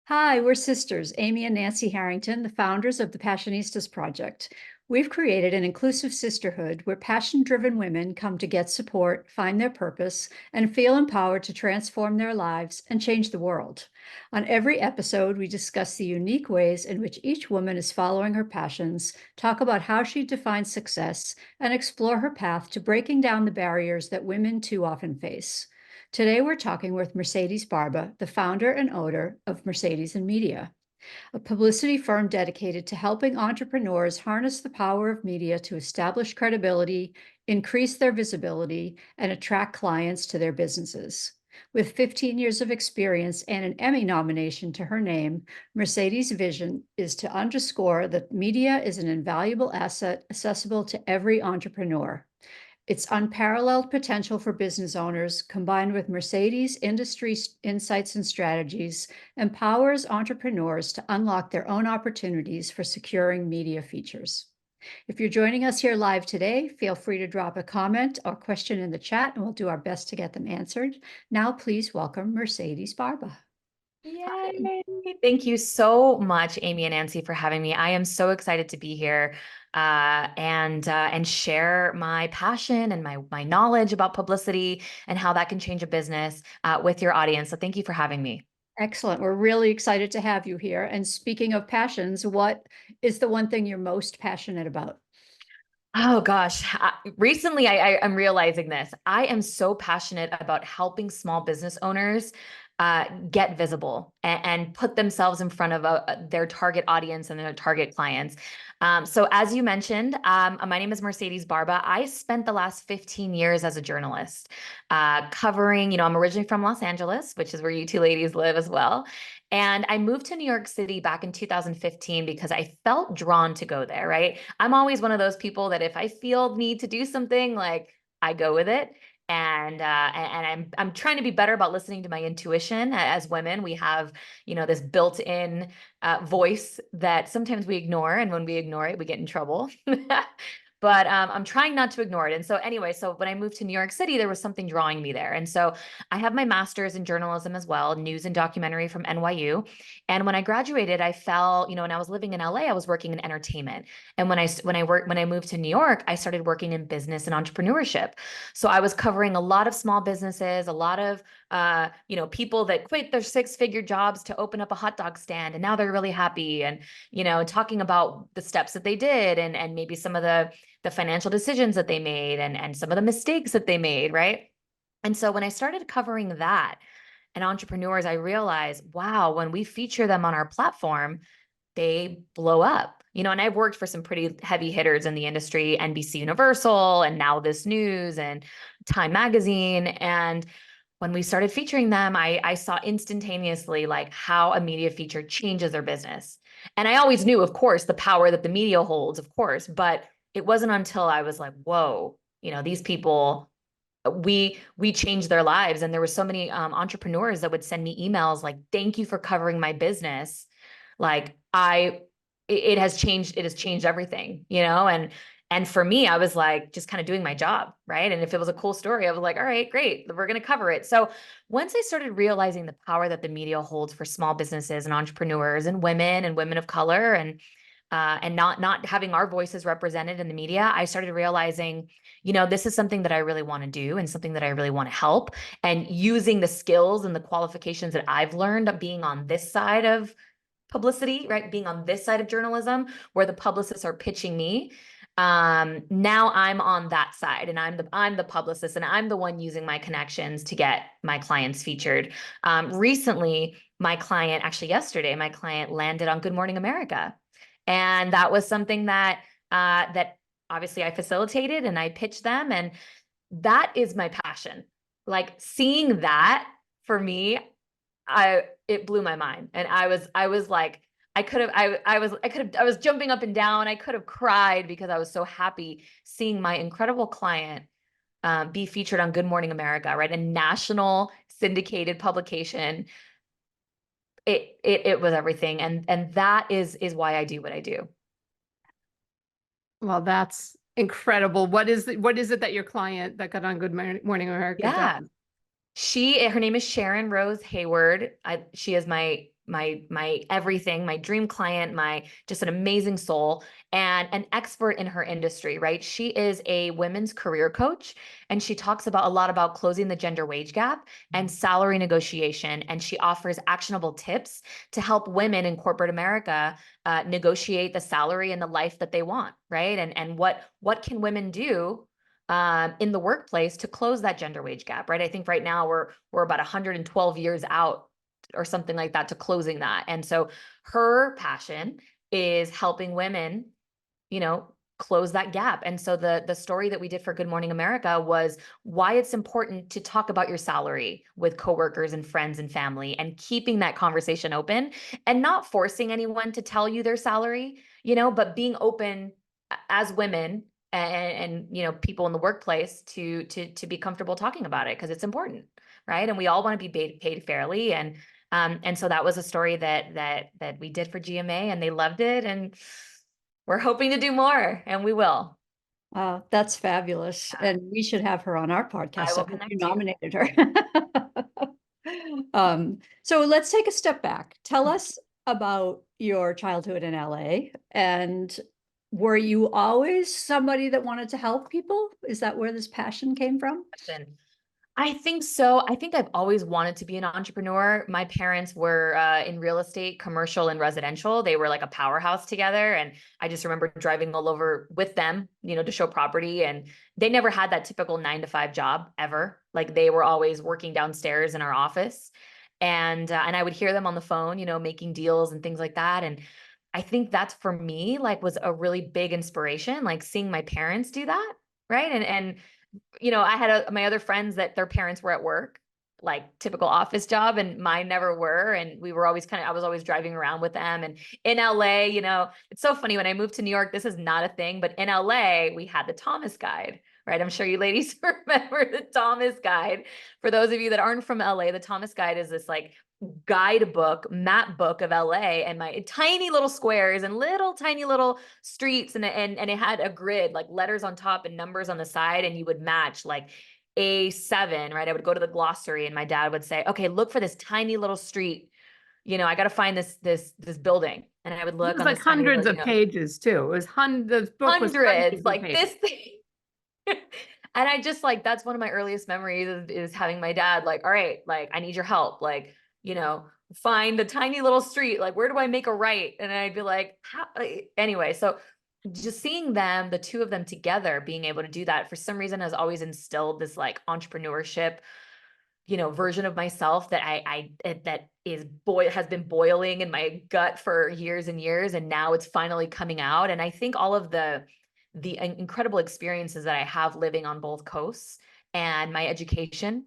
Hi, we're sisters, Amy and Nancy Harrington, the founders of the Passionistas project. We've created an inclusive sisterhood where passion-driven women come to get support, find their purpose, and feel empowered to transform their lives and change the world. On every episode, we discuss the unique ways in which each woman is following her passions, talk about how she defines success, and explore her path to breaking down the barriers that women too often face. Today, we're talking with Mercedes Barba, the founder and owner of Mercedes and Media, a publicity firm dedicated to helping entrepreneurs harness the power of media to establish credibility, increase their visibility, and attract clients to their businesses. With 15 years of experience and an Emmy nomination to her name, Mercedes' vision is to underscore that media is an invaluable asset accessible to every entrepreneur. Its unparalleled potential for business owners, combined with Mercedes' industry insights and strategies, empowers entrepreneurs to unlock their own opportunities for securing media features. If you're joining us here live today, feel free to drop a comment or question in the chat, and we'll do our best to get them answered. Now, please welcome Mercedes Barba. Yay! Thank you so much, Amy and Nancy, for having me. I am so excited to be here and share my passion and my knowledge about publicity and how that can change a business with your audience. So thank you for having me. Excellent. We're really excited to have you here. And speaking of passions, what is the one thing you're most passionate about? Oh gosh, recently I'm realizing this. I am so passionate about helping small business owners get visible and put themselves in front of their target audience and their target clients. So as you mentioned, my name is Mercedes Barba. I spent the last 15 years as a journalist covering, I'm originally from Los Angeles, which is where you two ladies live as well. And I moved to New York City back in 2015 because I felt drawn to go there, right? I'm always one of those people that if I feel need to do something, like I go with it. And I'm trying to be better about listening to my intuition. As women, we have, this built-in voice that sometimes we ignore, and when we ignore it, we get in trouble. But I'm trying not to ignore it. And so anyway, so when I moved to New York City, there was something drawing me there. And so I have my master's in journalism as well, news and documentary from NYU. And when I graduated, I fell, when I was living in LA, I was working in entertainment. And when I moved to New York, I started working in business and entrepreneurship. So I was covering a lot of small businesses, a lot of people that quit their six-figure jobs to open up a hot dog stand, and now they're really happy, and talking about the steps that they did, and maybe some of the financial decisions that they made, and some of the mistakes that they made, right? And so when I started covering that and entrepreneurs, I realized, wow, when we feature them on our platform, they blow up. And I've worked for some pretty heavy hitters in the industry, NBC Universal, and Now This News, and Time Magazine. And when we started featuring them, I saw instantaneously like how a media feature changes their business. And I always knew, of course, the power that the media holds, of course, but it wasn't until I was like, whoa, these people, we changed their lives. And there were so many entrepreneurs that would send me emails like, thank you for covering my business. Like it has changed everything, and for me, I was like, just kind of doing my job, right? And if it was a cool story, I was like, all right, great, we're going to cover it. So once I started realizing the power that the media holds for small businesses and entrepreneurs and women of color, and not having our voices represented in the media, I started realizing, this is something that I really want to do and something that I really want to help. And using the skills and the qualifications that I've learned of being on this side of publicity, right? Being on this side of journalism where the publicists are pitching me. Now I'm on that side, and I'm the publicist, and I'm the one using my connections to get my clients featured. Recently, actually yesterday, my client landed on Good Morning America. And that was something that that obviously I facilitated and I pitched them. And that is my passion. Like seeing that for me, it blew my mind. And I was like, I was jumping up and down. I could have cried because I was so happy seeing my incredible client be featured on Good Morning America, right? A national syndicated publication. It was everything. And that is why I do what I do. Well, that's incredible. What is it that your client that got on Good Morning America Yeah. does? Her name is Sharon Rose Hayward. She is my my everything, my dream client, just an amazing soul and an expert in her industry, right? She is a women's career coach, and she talks about a lot about closing the gender wage gap and salary negotiation. And she offers actionable tips to help women in corporate America negotiate the salary and the life that they want, right? And what can women do in the workplace to close that gender wage gap, right? I think right now we're about 112 years out or something like that to closing that. And so her passion is helping women, close that gap. And so the story that we did for Good Morning America was why it's important to talk about your salary with coworkers and friends and family, and keeping that conversation open and not forcing anyone to tell you their salary, but being open as women and people in the workplace to be comfortable talking about it, because it's important, right? And we all want to be paid fairly. And so that was a story that we did for GMA, and they loved it, and we're hoping to do more, and we will. That's fabulous. And we should have her on our podcast. I will I hope connect you you. nominated her. So let's take a step back. Tell us about your childhood in LA. And were you always somebody that wanted to help people? Is that where this passion came from? I think so. I think I've always wanted to be an entrepreneur. My parents were in real estate, commercial and residential. They were like a powerhouse together. And I just remember driving all over with them, to show property. And they never had that typical 9-to-5 job ever. Like, they were always working downstairs in our office. And I would hear them on the phone, making deals and things like that. And I think that's, for me, like, was a really big inspiration, like seeing my parents do that. Right. And I had my other friends that their parents were at work, like typical office job, and mine never were. And we were always I was always driving around with them. And in LA, it's so funny, when I moved to New York, this is not a thing, but in LA, we had the Thomas Guide, right? I'm sure you ladies remember the Thomas Guide. For those of you that aren't from LA, the Thomas Guide is this like guidebook, map book of LA, and my tiny little squares and little tiny little streets, and it had a grid, like letters on top and numbers on the side, and you would match like A7, right? I would go to the glossary, and my dad would say, okay, look for this tiny little street. I got to find this building. And I would look It was on like this tiny hundreds little, of pages too. It was the book was hundreds, of like pages. this thing. And I just, like, that's one of my earliest memories is having my dad like, all right, like, I need your help. Like, find the tiny little street. Like, where do I make a right? And I'd be like, how? Anyway, so just seeing them, the two of them together, being able to do that, for some reason, has always instilled this like entrepreneurship, version of myself that has been boiling in my gut for years and years. And now it's finally coming out. And I think all of the incredible experiences that I have living on both coasts, and my education.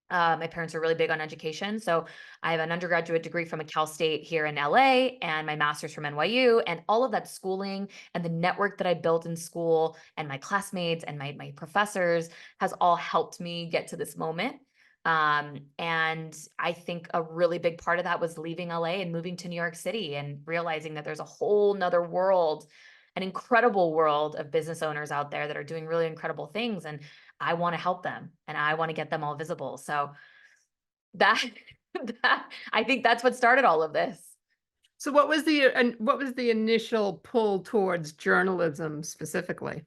My parents are really big on education. So I have an undergraduate degree from a Cal State here in LA, and my master's from NYU, and all of that schooling and the network that I built in school, and my classmates and my professors, has all helped me get to this moment. And I think a really big part of that was leaving LA and moving to New York City, and realizing that there's a whole nother world, an incredible world of business owners out there that are doing really incredible things. And I want to help them, and I want to get them all visible. So that I think that's what started all of this. So what was the initial pull towards journalism specifically?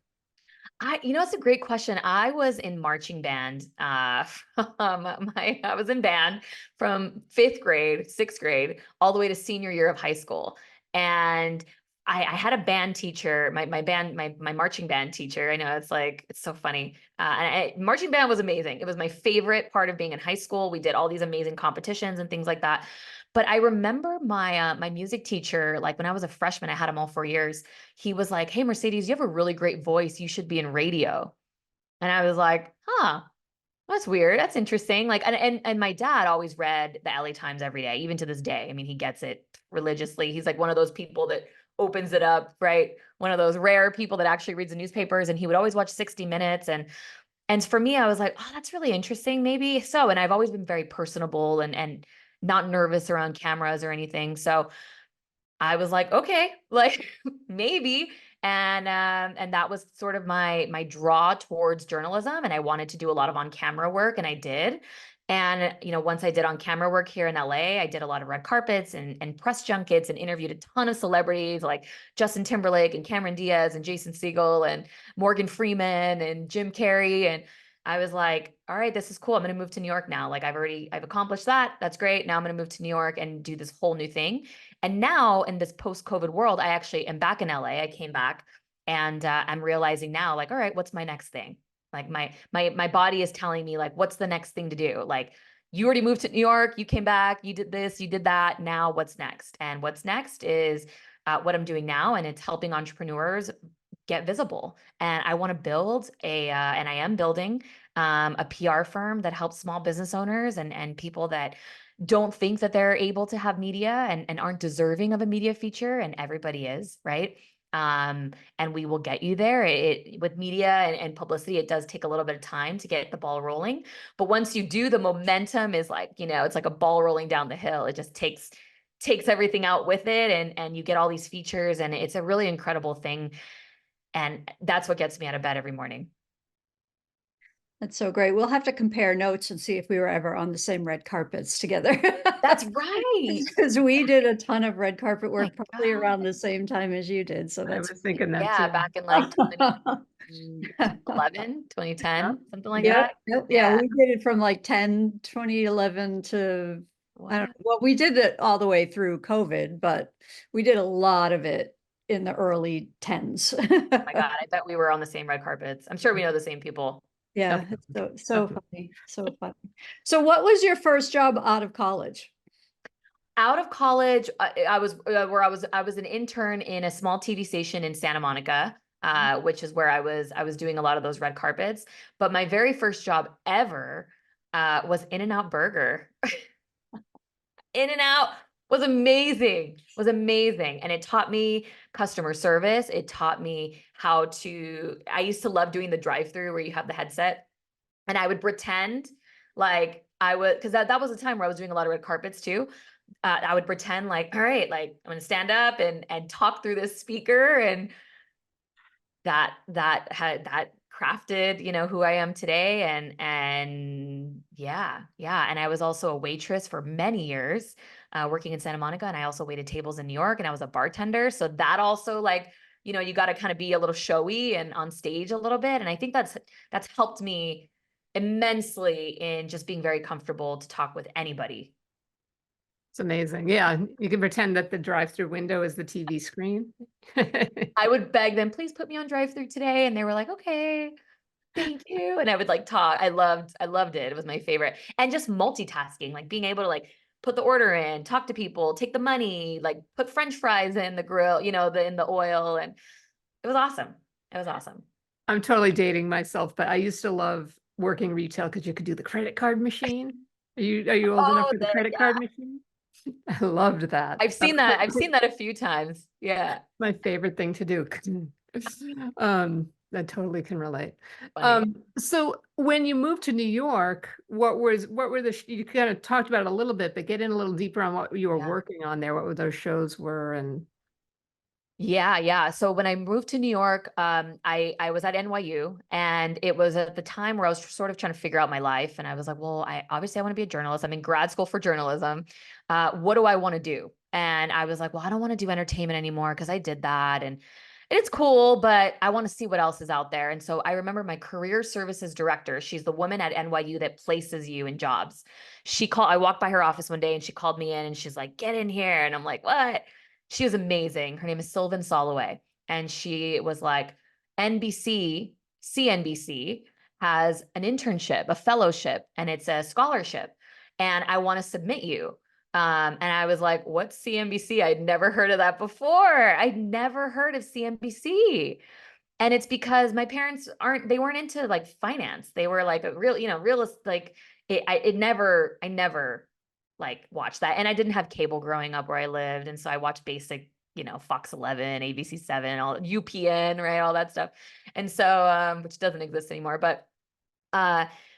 It's a great question. I was in marching band. I was in band from 5th grade, 6th grade, all the way to senior year of high school. And I had a band teacher, my marching band teacher. I know, it's so funny. Marching band was amazing. It was my favorite part of being in high school. We did all these amazing competitions and things like that. But I remember my music teacher, like when I was a freshman, I had him all 4 years. He was like, "Hey, Mercedes, you have a really great voice. You should be in radio." And I was like, "Huh, that's weird. That's interesting." Like, and my dad always read the LA Times every day, even to this day. I mean, he gets it religiously. He's like one of those people that opens it up, right? One of those rare people that actually reads the newspapers. And he would always watch 60 Minutes. And for me, I was like, "Oh, that's really interesting. Maybe so." And I've always been very personable and not nervous around cameras or anything. So I was like, okay, like maybe. And that was sort of my draw towards journalism. And I wanted to do a lot of on-camera work, and I did. And, once I did on camera work here in LA, I did a lot of red carpets and press junkets and interviewed a ton of celebrities like Justin Timberlake and Cameron Diaz and Jason Segel and Morgan Freeman and Jim Carrey. And I was like, all right, this is cool. I'm going to move to New York now. Like I've accomplished that. That's great. Now I'm going to move to New York and do this whole new thing. And now in this post-COVID world, I actually am back in LA. I came back and I'm realizing now, like, all right, what's my next thing? Like my body is telling me like, what's the next thing to do? Like you already moved to New York, you came back, you did this, you did that. Now what's next? And what's next is what I'm doing now. And it's helping entrepreneurs get visible. And I want to build and I am building a PR firm that helps small business owners and people that don't think that they're able to have media and aren't deserving of a media feature. And everybody is, right? And we will get you there. With media and publicity, it does take a little bit of time to get the ball rolling. But once you do, the momentum is like, it's like a ball rolling down the hill. It just takes everything out with it, and you get all these features, and it's a really incredible thing. And that's what gets me out of bed every morning. That's so great. We'll have to compare notes and see if we were ever on the same red carpets together. That's right. Because we did a ton of red carpet Oh my work probably God. around the same time as you did. So I that's was thinking that Yeah, too. back in like 2011, 2010, something like yeah, that. yeah, Yeah. we did it from like 2011 to, I don't Wow. know. Well, we did it all the way through COVID, but we did a lot of it in the early tens. Oh my God, I bet we were on the same red carpets. I'm sure we know the same people. Yeah, Definitely, it's so definitely. funny, so funny. So what was your first job out of college? Out of college, I was I was an intern in a small TV station in Santa Monica, which is where I was doing a lot of those red carpets. But my very first job ever was In-N-Out Burger. In-N-Out was amazing, and it taught me customer service. It taught me how to. I used to love doing the drive-through where you have the headset, and I would pretend like I would, because that was a time where I was doing a lot of red carpets too. I would pretend like, all right, like I'm gonna stand up and talk through this speaker, and that crafted, who I am today. And yeah. And I was also a waitress for many years, working in Santa Monica, and I also waited tables in New York, and I was a bartender. So that also, like, you got to kind of be a little showy and on stage a little bit. And I think that's helped me immensely in just being very comfortable to talk with anybody. It's amazing. Yeah, you can pretend that the drive-through window is the TV screen. I would beg them, please put me on drive-through today. And they were like, okay, thank you. And I would like talk. I loved it. It was my favorite. And just multitasking, like being able to like put the order in, talk to people, take the money, like put French fries in the grill, in the oil. And it was awesome. It was awesome. I'm totally dating myself, but I used to love working retail because you could do the credit card machine. Are you old enough Oh, for the credit yeah. card machine? I loved that. I've seen that. I've seen that a few times. Yeah. My favorite thing to do. I totally can relate. Funny. So when you moved to New York, what were you kind of talked about it a little bit, but get in a little deeper on what you were Yeah. working on there, what were those shows were, and Yeah. So when I moved to New York, I was at NYU, and it was at the time where I was sort of trying to figure out my life. And I was like, well, I want to be a journalist. I'm in grad school for journalism. What do I want to do? And I was like, well, I don't want to do entertainment anymore because I did that. And it's cool, but I want to see what else is out there. And so I remember my career services director, she's the woman at NYU that places you in jobs. I walked by her office one day, and she called me in, and she's like, get in here. And I'm like, what? She was amazing. Her name is Sylvan Soloway. And she was like, CNBC has an internship, a fellowship, and it's a scholarship. And I want to submit you. And I was like, what's CNBC? I'd never heard of that before. I'd never heard of CNBC. And it's because my parents they weren't into like finance. They were like a real, realist, like I never like watched that. And I didn't have cable growing up where I lived. And so I watched basic, Fox 11, ABC 7, all UPN, right? All that stuff. And so, which doesn't exist anymore. But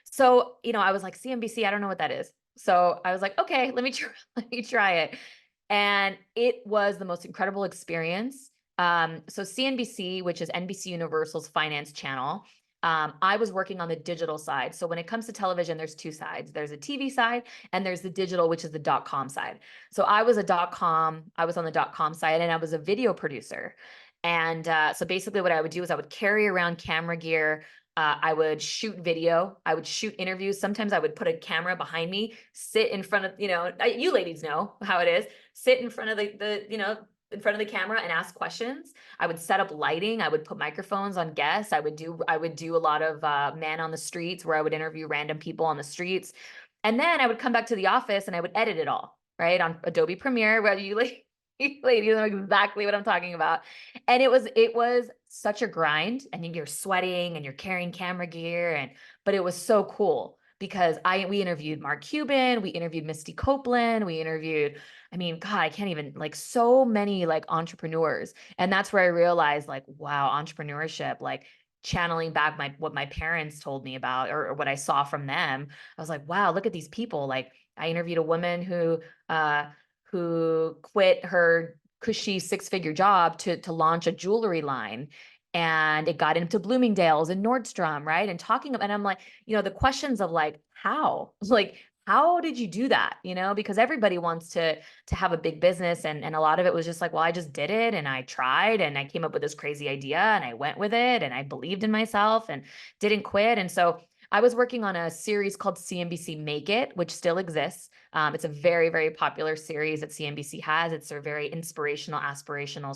so, I was like, CNBC, I don't know what that is. So I was like, okay, let me try it. And it was the most incredible experience. So CNBC, which is NBC Universal's finance channel, I was working on the digital side. So when it comes to television, there's two sides. There's a TV side and there's the digital, which is the .com side. So I was on the .com side, and I was a video producer. And so basically what I would do is I would carry around camera gear. I would shoot video. I would shoot interviews. Sometimes I would put a camera behind me, sit in front of, you ladies know how it is, sit in front of in front of the camera and ask questions. I would set up lighting. I would put microphones on guests. I would do a lot of man on the streets, where I would interview random people on the streets. And then I would come back to the office and I would edit it all, right? On Adobe Premiere, where you ladies know exactly what I'm talking about. And it was such a grind, and you're sweating and you're carrying camera gear, but it was so cool because we interviewed Mark Cuban, we interviewed Misty Copeland, we interviewed, God, I can't even, like, so many like entrepreneurs. And that's where I realized, like, wow, entrepreneurship, like channeling back what my parents told me about, or what I saw from them. I was like, wow, look at these people. Like, I interviewed a woman who quit her cushy 6-figure job to launch a jewelry line. And it got into Bloomingdale's and Nordstrom, right? And and I'm like, the questions of like, how did you do that? Because everybody wants to have a big business. And a lot of it was just like, well, I just did it, and I tried, and I came up with this crazy idea, and I went with it, and I believed in myself and didn't quit. And so I was working on a series called CNBC Make It, which still exists. It's a very, very popular series that CNBC has. It's a very inspirational, aspirational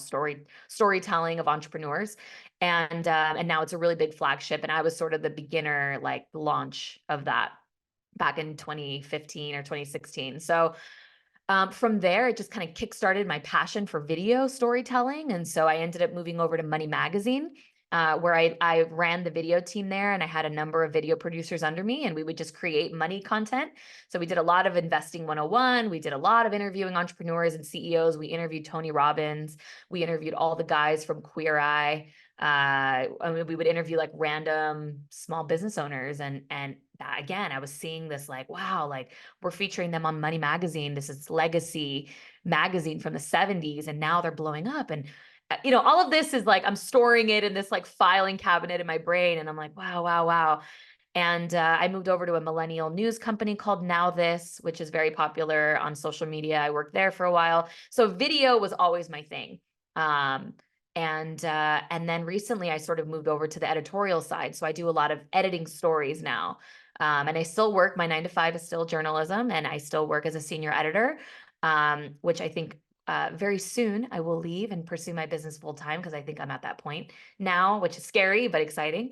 storytelling of entrepreneurs. And now it's a really big flagship. And I was sort of the beginner, like, launch of that back in 2015 or 2016. So from there, it just kind of kickstarted my passion for video storytelling. And so I ended up moving over to Money Magazine, where I ran the video team there, and I had a number of video producers under me, and we would just create money content. So we did a lot of Investing 101. We did a lot of interviewing entrepreneurs and CEOs. We interviewed Tony Robbins. We interviewed all the guys from Queer Eye. We would interview like random small business owners, and that, again, I was seeing this, like, wow, like, we're featuring them on Money Magazine. This is legacy magazine from the 70s, and now they're blowing up. And all of this is like, I'm storing it in this like filing cabinet in my brain, and I'm like, wow, wow, wow. And I moved over to a millennial news company called Now This, which is very popular on social media. I worked there for a while. So video was always my thing. And then recently I sort of moved over to the editorial side. So I do a lot of editing stories now. And I still work, my 9 to 5 is still journalism, and I still work as a senior editor, which I think very soon I will leave and pursue my business full time, because I think I'm at that point now, which is scary but exciting.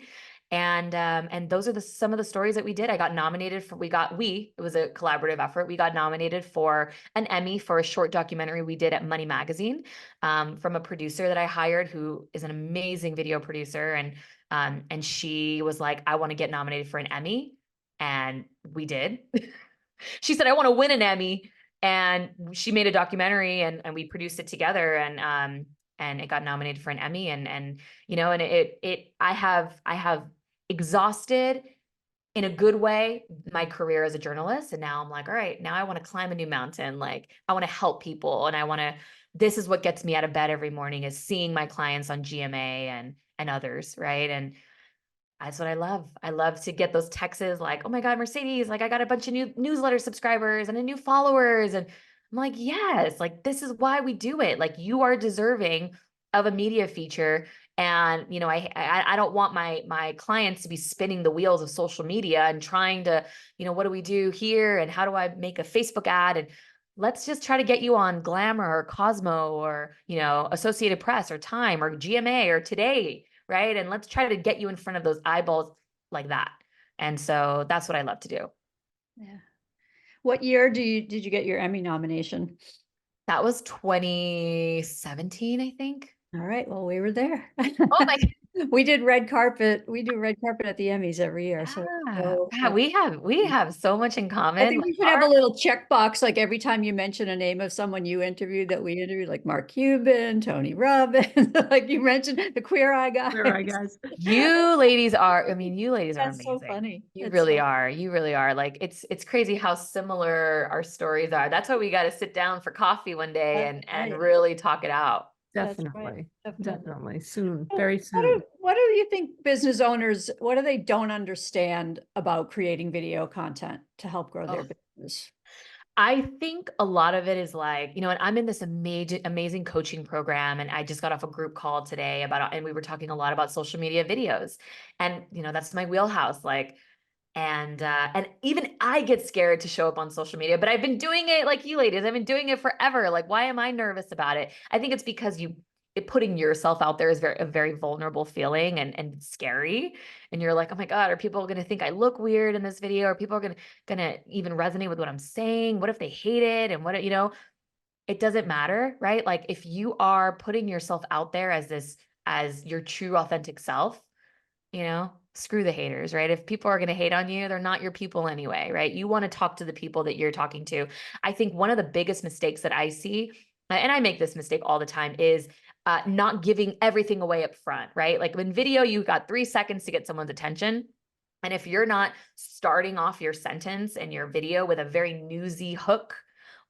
And those are some of the stories that we did. I got nominated for, it was a collaborative effort. We got nominated for an Emmy for a short documentary we did at Money Magazine, from a producer that I hired, who is an amazing video producer. And she was like, I want to get nominated for an Emmy. And we did. She said, I want to win an Emmy. And she made a documentary, and we produced it together, and it got nominated for an Emmy. And I have exhausted, in a good way, my career as a journalist. And now I'm like, all right, now I want to climb a new mountain. Like, I want to help people, and this is what gets me out of bed every morning, is seeing my clients on GMA and others. Right. And that's what I love. I love to get those texts like, oh my God, Mercedes, like, I got a bunch of new newsletter subscribers and a new followers. And I'm like, yes, like, this is why we do it. Like, you are deserving of a media feature. And, I don't want my clients to be spinning the wheels of social media and trying to, what do we do here? And how do I make a Facebook ad? And let's just try to get you on Glamour or Cosmo or, Associated Press or Time or GMA or Today. Right. And let's try to get you in front of those eyeballs like that. And so that's what I love to do. Yeah. What year did you get your Emmy nomination? That was 2017, I think. All right. Well, we were there. Oh my. We did red carpet. We do red carpet at the Emmys every year. Yeah, we have so much in common. I think we should have a little checkbox, like every time you mention a name of someone you interviewed, that we interviewed, like Mark Cuban, Tony Robbins, like you mentioned the Queer Eye guys. Queer Eye guys. You ladies are amazing. That's so funny. You really are. You really are. Like, it's crazy how similar our stories are. That's why we got to sit down for coffee one day and really talk it out. That's right. Definitely, Definitely. definitely, soon, So very What do, soon. what do you think business owners, what do they don't understand about creating video content to help grow their Oh. business? I think a lot of it is like, and I'm in this amazing coaching program, and I just got off a group call today and we were talking a lot about social media videos, and that's my wheelhouse. Like, and even I get scared to show up on social media, but I've been doing it like you ladies. I've been doing it forever. Like, why am I nervous about it? I think it's because putting yourself out there is a very vulnerable feeling and scary. And you're like, oh my God, are people going to think I look weird in this video? Are people going to even resonate with what I'm saying? What if they hate it? And it doesn't matter, right? Like, if you are putting yourself out there as your true authentic self, screw the haters, right? If people are going to hate on you, they're not your people anyway, right? You want to talk to the people that you're talking to. I think one of the biggest mistakes that I see, and I make this mistake all the time, is not giving everything away up front, right? Like, in video, you got 3 seconds to get someone's attention. And if you're not starting off your sentence and your video with a very newsy hook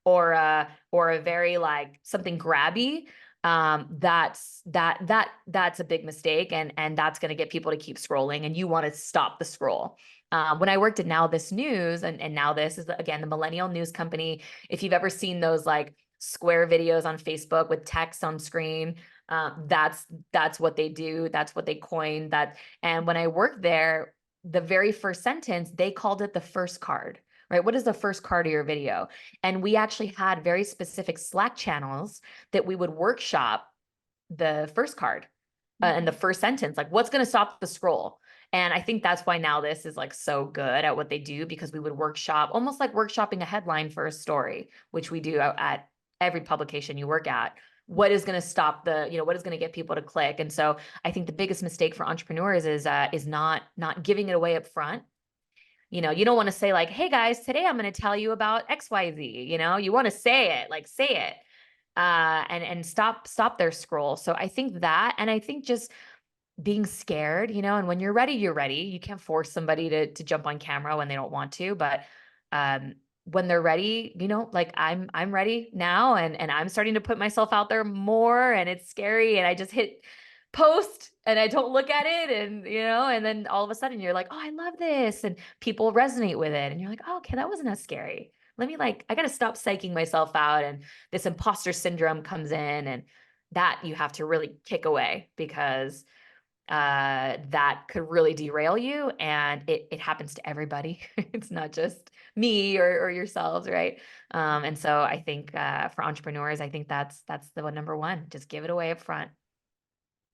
or a very like something grabby, that's a big mistake, and that's going to get people to keep scrolling, and you want to stop the scroll. When I worked at Now This News, and Now This is again the millennial news company. If you've ever seen those like square videos on Facebook with text on screen, that's what they do. That's what they coined. And when I worked there, the very first sentence, they called it the first card. Right? What is the first card of your video? And we actually had very specific Slack channels that we would workshop the first card and the first sentence, like what's going to stop the scroll. And I think that's why Now This is like so good at what they do, because we would workshop, almost like workshopping a headline for a story, which we do at every publication you work at. What is going to stop what is going to get people to click? And so I think the biggest mistake for entrepreneurs is not giving it away up front. You don't want to say like, hey guys, today I'm going to tell you about XYZ. You want to say it, like say it, and stop their scroll. So I think that, and I think just being scared, and when you're ready, you're ready. You can't force somebody to jump on camera when they don't want to, but, when they're ready, like I'm ready now, and I'm starting to put myself out there more, and it's scary, and I just hit post and I don't look at it, and then all of a sudden you're like, oh, I love this, and people resonate with it, and you're like, oh, okay, that wasn't as scary. I got to stop psyching myself out, and this imposter syndrome comes in, and that you have to really kick away, because that could really derail you, and it happens to everybody. It's not just me or yourselves, right? And so I think for entrepreneurs, I think that's the number one. Just give it away up front.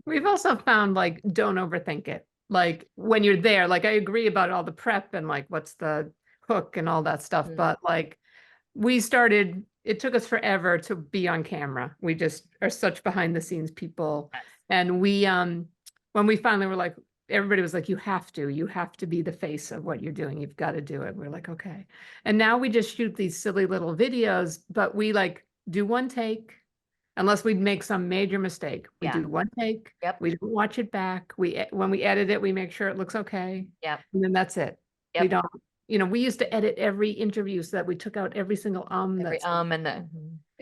We've also found like, don't overthink it. Like when you're there, like I agree about all the prep and like what's the hook and all that stuff, but like it took us forever to be on camera. We just are such behind the scenes people. Yes. And when we finally were like, everybody was like, you have to be the face of what you're doing. You've got to do it. We're like, okay. And now we just shoot these silly little videos, but we like do one take. Unless we make some major mistake, we do one take. Yep. We don't watch it back. When we edit it, we make sure it looks okay. Yep. And then that's it. Yep. We don't, we used to edit every interview so that we took out every single and the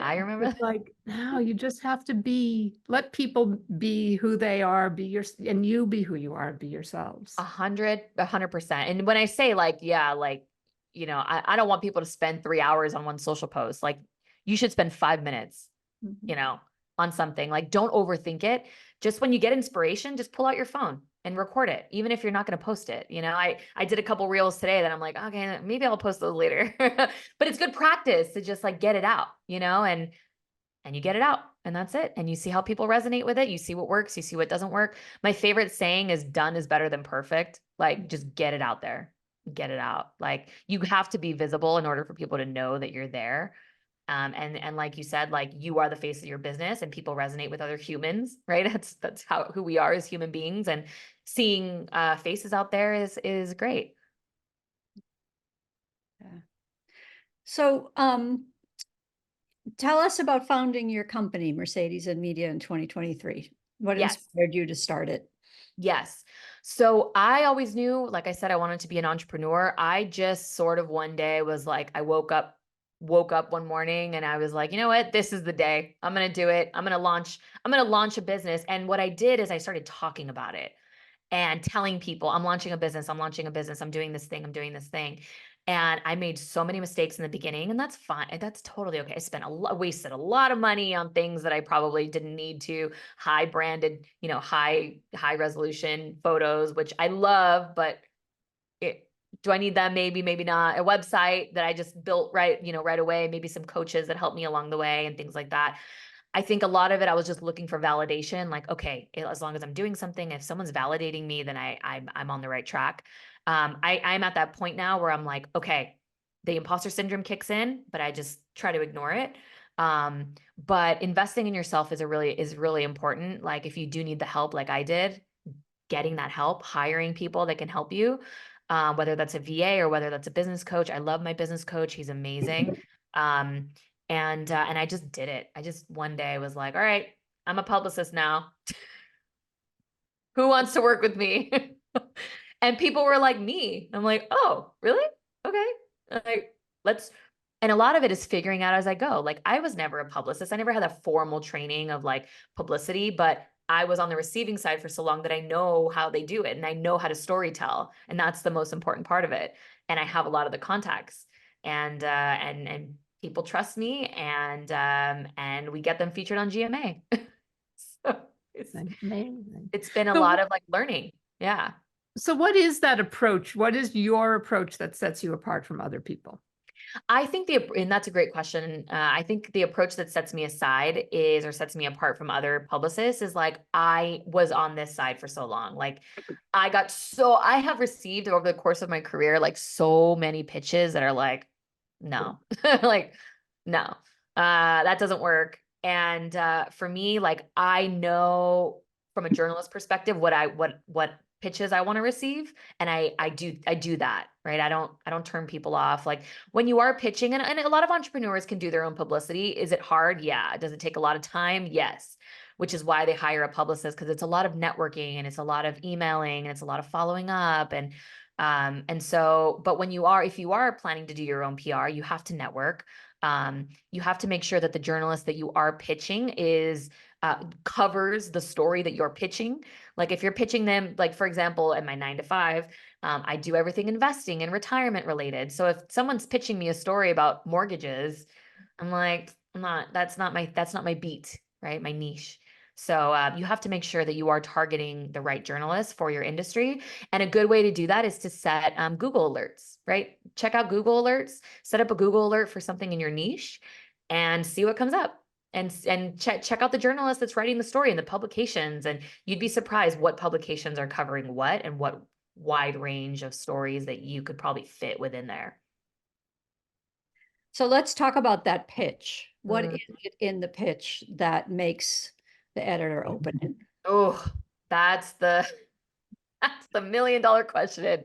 I remember. It's like, no, you just have to let people be who they are, and you be who you are, be yourselves. 100%. And when I say like, yeah, like, I don't want people to spend 3 hours on one social post. Like, you should spend 5 minutes, on something. Like, don't overthink it. Just when you get inspiration, just pull out your phone and record it, even if you're not going to post it. I did a couple reels today that I'm like, okay, maybe I'll post those later. But it's good practice to just like get it out, and you get it out, and that's it. And you see how people resonate with it. You see what works, you see what doesn't work. My favorite saying is done is better than perfect. Like, just get it out there, get it out. Like, you have to be visible in order for people to know that you're there. And like you said, like, you are the face of your business, and people resonate with other humans, right? That's who we are as human beings, and seeing faces out there is great. Yeah. So, tell us about founding your company, Mercedes and Media, in 2023. What inspired you to start it? Yes. So I always knew, like I said, I wanted to be an entrepreneur. I just sort of one day was like, I woke up woke up one morning and I was like, you know what, this is the day. I'm going to do it. I'm going to launch a business. And what I did is I started talking about it and telling people I'm launching a business, I'm launching a business, I'm doing this thing, I'm doing this thing. And I made so many mistakes in the beginning, and that's fine. That's totally okay. I spent wasted a lot of money on things that I probably didn't need to, high branded, high resolution photos, which I love, but do I need them? Maybe, maybe not. A website that I just built right away, maybe some coaches that helped me along the way and things like that. I think a lot of it, I was just looking for validation. Like, okay, as long as I'm doing something, if someone's validating me, then I'm on the right track. I'm at that point now where I'm like, okay, the imposter syndrome kicks in, but I just try to ignore it. But investing in yourself is really important. Like, if you do need the help, like I did, getting that help, hiring people that can help you, whether that's a VA or whether that's a business coach. I love my business coach. He's amazing. And I just did it. I just one day was like, all right, I'm a publicist now. Who wants to work with me? And people were like, me. I'm like, oh, really? Okay. Like, and a lot of it is figuring out as I go. Like, I was never a publicist. I never had a formal training of like publicity, but I was on the receiving side for so long that I know how they do it and I know how to story tell. And that's the most important part of it. And I have a lot of the contacts, and people trust me, and we get them featured on GMA. So Amazing. it's been a So lot of like learning. Yeah. So what is that approach? What is your approach that sets you apart from other people? I think and that's a great question. I think the approach that sets me apart from other publicists is like, I was on this side for so long. Like, I have received over the course of my career, like so many pitches that are like, no, like, no, that doesn't work. And for me, like, I know from a journalist perspective what pitches I want to receive, and I do that, right? I don't turn people off. Like, when you are pitching, and a lot of entrepreneurs can do their own publicity. Is it hard? Yeah. Does it take a lot of time? Yes. Which is why they hire a publicist, because it's a lot of networking and it's a lot of emailing and it's a lot of following up. And so, but if you are planning to do your own PR, you have to network. You have to make sure that the journalist that you are pitching covers the story that you're pitching. Like, if you're pitching them, like, for example, at my 9 to 5, I do everything investing and retirement related. So if someone's pitching me a story about mortgages, I'm like, that's not my beat, right? My niche. So you have to make sure that you are targeting the right journalists for your industry. And a good way to do that is to set Google alerts, right? Check out Google alerts, set up a Google alert for something in your niche and see what comes up. And check out the journalist that's writing the story and the publications. And you'd be surprised what publications are covering what and what wide range of stories that you could probably fit within there. So let's talk about that pitch. What is it in the pitch that makes the editor open it? Oh, that's the $1 million question.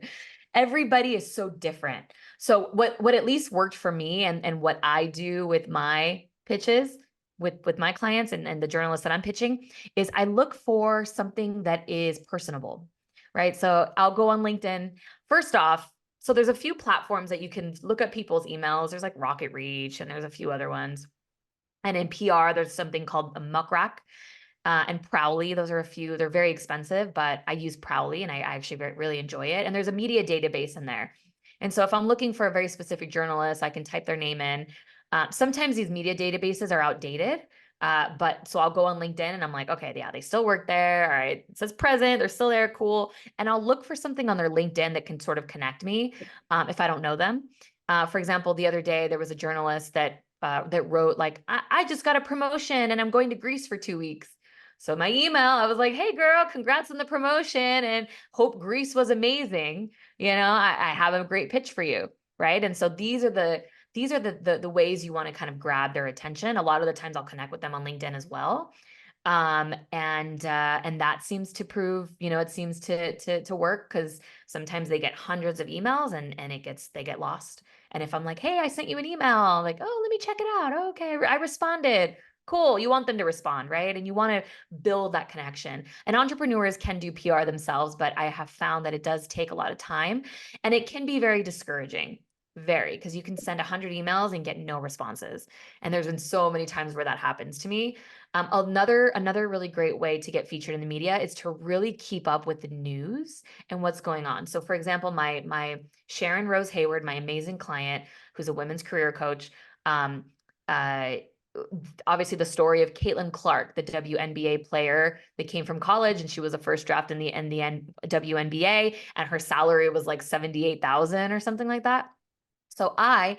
Everybody is so different. So what at least worked for me, and what I do with my pitches with my clients and the journalists that I'm pitching, is I look for something that is personable, right? So I'll go on LinkedIn. First off, so there's a few platforms that you can look at people's emails. There's like Rocket Reach, and there's a few other ones. And in PR, there's something called a Muck Rack. And Prowly, those are a few. They're very expensive, but I use Prowly and I actually really enjoy it. And there's a media database in there. And so if I'm looking for a very specific journalist, I can type their name in. Sometimes these media databases are outdated, but so I'll go on LinkedIn and I'm like, okay, yeah, they still work there. All right, it says present, they're still there, cool. And I'll look for something on their LinkedIn that can sort of connect me if I don't know them. For example, the other day there was a journalist that wrote like, I just got a promotion and I'm going to Greece for 2 weeks. So my email, I was like, hey girl, congrats on the promotion and hope Greece was amazing. I have a great pitch for you. Right. And so these are the ways you want to kind of grab their attention. A lot of the times I'll connect with them on LinkedIn as well. And that seems to prove, it seems to work, because sometimes they get hundreds of emails and they get lost. And if I'm like, hey, I sent you an email, like, oh, let me check it out. Oh, okay, I responded. Cool. You want them to respond, right? And you want to build that connection. And entrepreneurs can do PR themselves, but I have found that it does take a lot of time and it can be very discouraging. very, because you can send 100 emails and get no responses. And there's been so many times where that happens to me. Another really great way to get featured in the media is to really keep up with the news and what's going on. So for example, my Sharon Rose Hayward, my amazing client, who's a women's career coach, um, uh, obviously the story of Caitlin Clark, the WNBA player that came from college, and she was a first draft in the WNBA, and her salary was like 78,000 or something like that. So I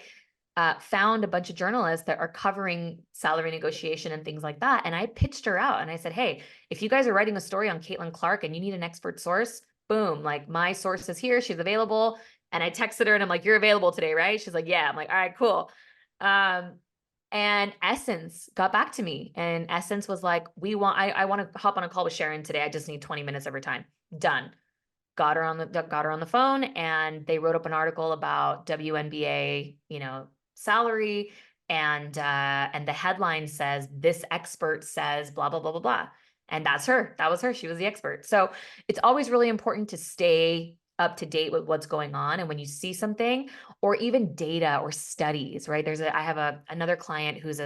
found a bunch of journalists that are covering salary negotiation and things like that. And I pitched her out and I said, hey, if you guys are writing a story on Caitlin Clark and you need an expert source, boom, like my source is here, she's available. And I texted her and I'm like, you're available today, right? She's like, yeah. I'm like, all right, cool. And Essence got back to me, and Essence was like, I want to hop on a call with Sharon today. I just need 20 minutes of her time. Done. Got her on the phone, and they wrote up an article about WNBA, salary. And the headline says, this expert says blah, blah, blah, blah, blah. And that's her. That was her. She was the expert. So it's always really important to stay up to date with what's going on. And when you see something, or even data or studies, right? I have another client who's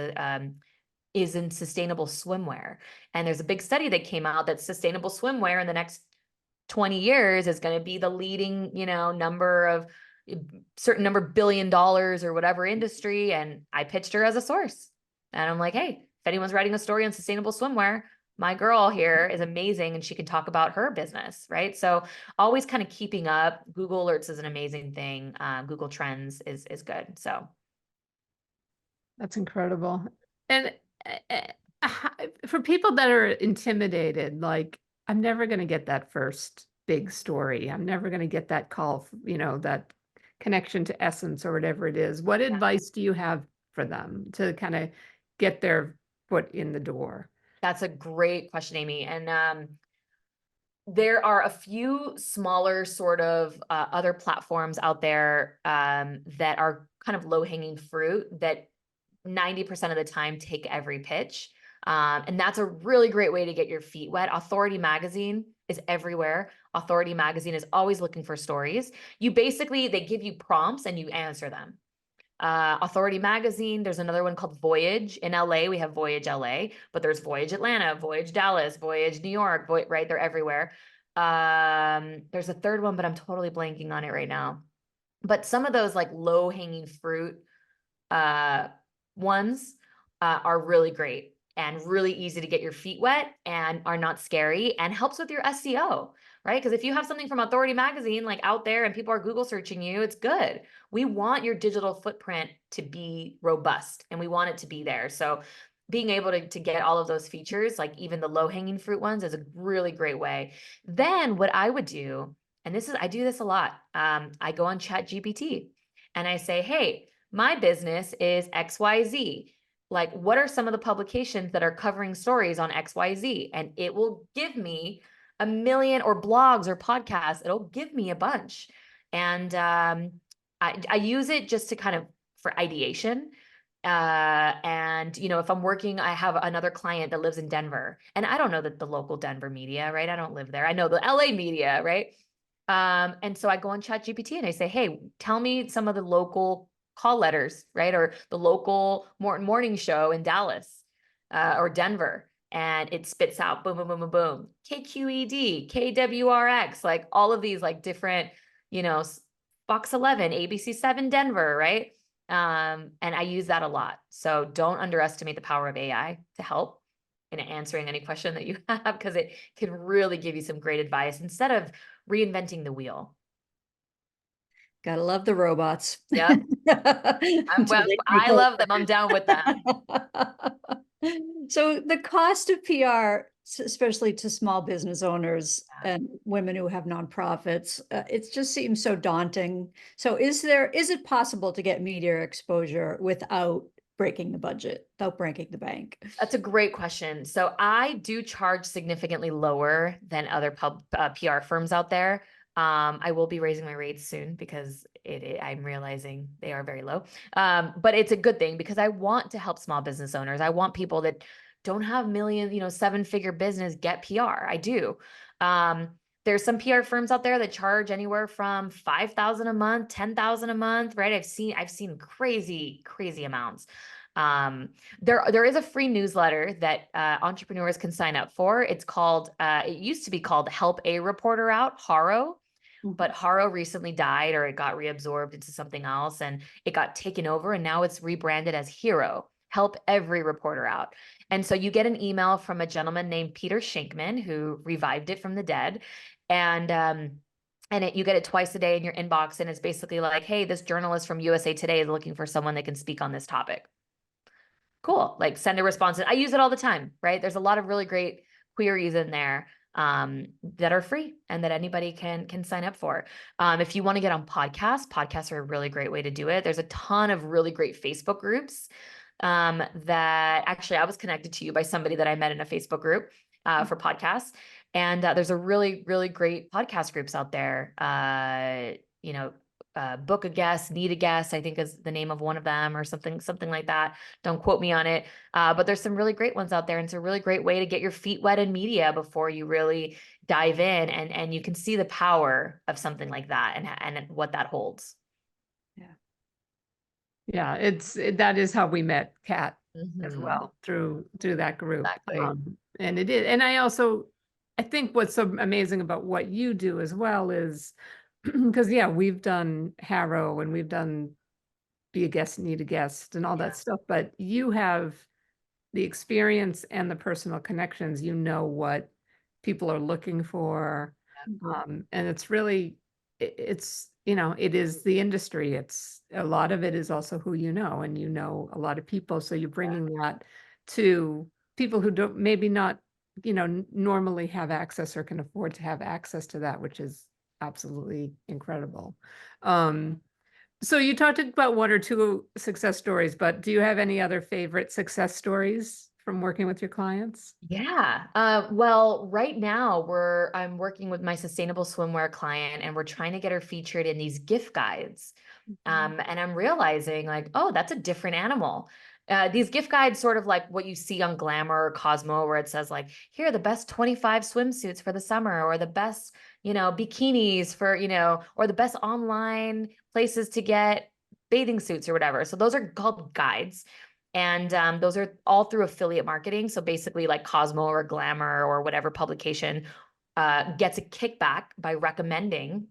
is in sustainable swimwear. And there's a big study that came out that sustainable swimwear in the next 20 years is going to be the leading, certain number $1 billion or whatever industry. And I pitched her as a source. And I'm like, hey, if anyone's writing a story on sustainable swimwear, my girl here is amazing and she can talk about her business, right? So always kind of keeping up. Google Alerts is an amazing thing. Google Trends is good. So That's incredible. And for people that are intimidated, like, I'm never going to get that first big story. I'm never going to get that call, that connection to Essence or whatever it is. What advice do you have for them to kind of get their foot in the door? That's a great question, Amy. And there are a few smaller sort of other platforms out there that are kind of low-hanging fruit that 90% of the time take every pitch. And that's a really great way to get your feet wet. Authority Magazine is everywhere. Authority Magazine is always looking for stories. They give you prompts and you answer them. Authority Magazine, there's another one called Voyage. In LA, we have Voyage LA, but there's Voyage Atlanta, Voyage Dallas, Voyage New York, right? They're everywhere. There's a third one, but I'm totally blanking on it right now. But some of those like low-hanging fruit ones are really great and really easy to get your feet wet and are not scary and helps with your SEO, right? Because if you have something from Authority Magazine like out there and people are Google searching you, it's good. We want your digital footprint to be robust and we want it to be there. So being able to get all of those features, like even the low-hanging fruit ones, is a really great way. Then what I would do, and I do this a lot, I go on ChatGPT and I say, hey, my business is XYZ. Like, what are some of the publications that are covering stories on XYZ? And it will give me a million, or blogs or podcasts. It'll give me a bunch. And I use it just to kind of for ideation. And, if I'm working, I have another client that lives in Denver and I don't know the local Denver media, right? I don't live there. I know the LA media, right? And so I go on ChatGPT and I say, hey, tell me some of the local call letters, right? Or the local morning show in Dallas or Denver. And it spits out boom, boom, boom, boom, boom. KQED, KWRX, like all of these like different, Fox 11, ABC 7 Denver, right? And I use that a lot. So don't underestimate the power of AI to help in answering any question that you have, because it can really give you some great advice instead of reinventing the wheel. Gotta love the robots. Yeah. I love them. I'm down with that. So the cost of PR, especially to small business owners and women who have nonprofits, it just seems so daunting. So is it possible to get media exposure without breaking the budget, without breaking the bank? That's a great question. So I do charge significantly lower than other PR firms out there. I will be raising my rates soon because I'm realizing they are very low. But it's a good thing because I want to help small business owners. I want people that don't have million, 7-figure business get PR. I do. there's some PR firms out there that charge anywhere from 5,000 a month, 10,000 a month, right? I've seen crazy, crazy amounts. There is a free newsletter that entrepreneurs can sign up for. It's called, it used to be called Help a Reporter Out, HARO, but HARO recently died, or it got reabsorbed into something else, and it got taken over, and now it's rebranded as HERO, Help Every Reporter Out. And so you get an email from a gentleman named Peter Shankman, who revived it from the dead. And you get it twice a day in your inbox. And it's basically like, hey, this journalist from USA Today is looking for someone that can speak on this topic. Cool. Like, send a response. I use it all the time, right? There's a lot of really great queries in there that are free and that anybody can sign up for. If you want to get on podcasts are a really great way to do it. There's a ton of really great Facebook groups that actually I was connected to you by somebody that I met in a Facebook group for podcasts. And there's a really, really great podcast groups out there. Book a guest, need a guest, I think is the name of one of them, or something like that. Don't quote me on it. But there's some really great ones out there. And it's a really great way to get your feet wet in media before you really dive in, and you can see the power of something like that and what that holds. Yeah, that is how we met Kat as Mhm. well, through that group. Exactly. And it is, and I think what's so amazing about what you do as well is, because we've done HARO and we've done Be a Guest, Need a Guest and all that stuff, but you have the experience and the personal connections. You know what people are looking for, and it's really, it's it is the industry. It's a lot of it is also who you know, and you know a lot of people, so you're bringing that to people who don't maybe not normally have access or can afford to have access to that, which is absolutely incredible. So you talked about one or two success stories, but do you have any other favorite success stories from working with your clients? Yeah. Well, right now I'm working with my sustainable swimwear client, and we're trying to get her featured in these gift guides. And I'm realizing, like, oh, that's a different animal. These gift guides, sort of like what you see on Glamour or Cosmo, where it says like, here are the best 25 swimsuits for the summer, or the best, bikinis for, or the best online places to get bathing suits or whatever. So those are called guides. And those are all through affiliate marketing. So basically, like Cosmo or Glamour or whatever publication gets a kickback by recommending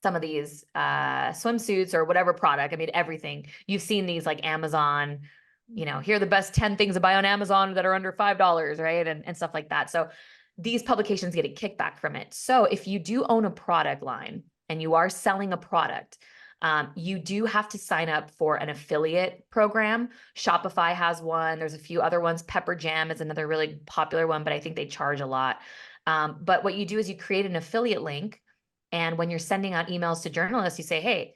some of these swimsuits or whatever product. I mean, everything. You've seen these like Amazon, here are the best 10 things to buy on Amazon that are under $5, right? And stuff like that. So these publications get a kickback from it. So if you do own a product line and you are selling a product, you do have to sign up for an affiliate program. Shopify has one. There's a few other ones. Pepper Jam is another really popular one, but I think they charge a lot. But what you do is you create an affiliate link. And when you're sending out emails to journalists, you say, hey,